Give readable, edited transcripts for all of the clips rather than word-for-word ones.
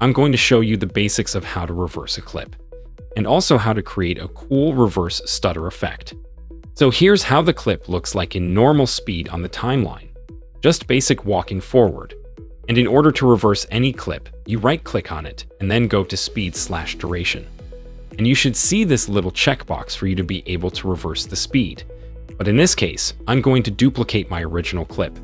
I'm going to show you the basics of how to reverse a clip, and also how to create a cool reverse stutter effect. So here's how the clip looks like in normal speed on the timeline. Just basic walking forward. And in order to reverse any clip, you right-click on it and then go to speed/duration. And you should see this little checkbox for you to be able to reverse the speed. But in this case, I'm going to duplicate my original clip.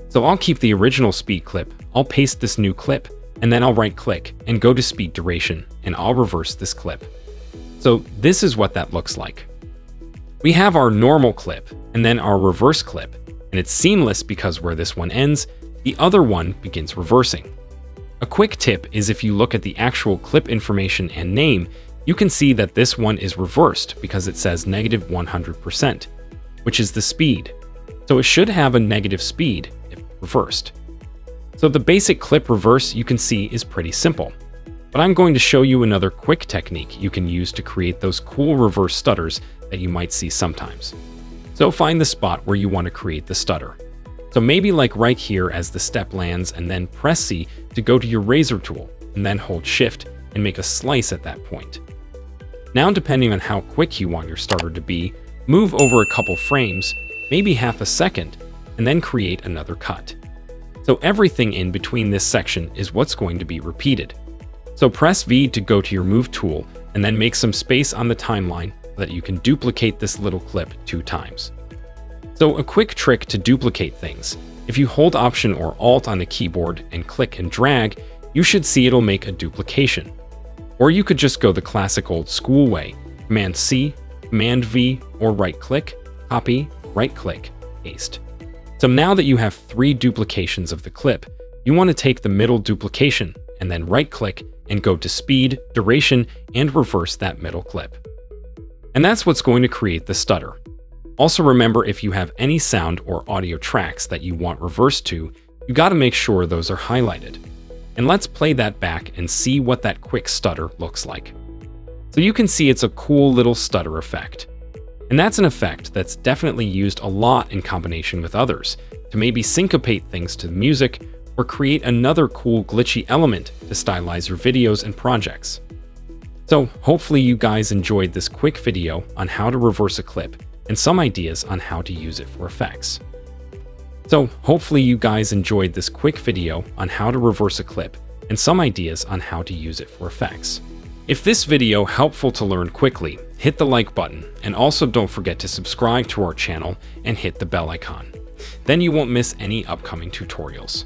So I'll keep the original speed clip, I'll paste this new clip, and then I'll right-click and go to speed duration, and I'll reverse this clip. So this is what that looks like. We have our normal clip, and then our reverse clip, and it's seamless because where this one ends, the other one begins reversing. A quick tip is if you look at the actual clip information and name, you can see that this one is reversed because it says -100%, which is the speed. So it should have a negative speed if reversed. So the basic clip reverse you can see is pretty simple. But I'm going to show you another quick technique you can use to create those cool reverse stutters that you might see sometimes. So find the spot where you want to create the stutter. So maybe like right here as the step lands, and then press C to go to your razor tool, and then hold Shift and make a slice at that point. Now, depending on how quick you want your stutter to be, move over a couple frames, maybe half a second, and then create another cut. So everything in between this section is what's going to be repeated. So press V to go to your Move tool, and then make some space on the timeline so that you can duplicate this little clip 2 times. So a quick trick to duplicate things: if you hold Option or Alt on the keyboard and click and drag, you should see it'll make a duplication. Or you could just go the classic old school way, Command C, Command V, or right-click, copy, right-click, paste. So now that you have 3 duplications of the clip, you want to take the middle duplication and then right-click and go to speed, duration, and reverse that middle clip. And that's what's going to create the stutter. Also remember, if you have any sound or audio tracks that you want reversed to, you got to make sure those are highlighted. And let's play that back and see what that quick stutter looks like. So you can see it's a cool little stutter effect. And that's an effect that's definitely used a lot in combination with others, to maybe syncopate things to the music or create another cool glitchy element to stylize your videos and projects. So hopefully you guys enjoyed this quick video on how to reverse a clip and some ideas on how to use it for effects. So hopefully you guys enjoyed this quick video on how to reverse a clip and some ideas on how to use it for effects. If this video helpful to learn quickly, hit the like button, and also don't forget to subscribe to our channel and hit the bell icon. Then you won't miss any upcoming tutorials.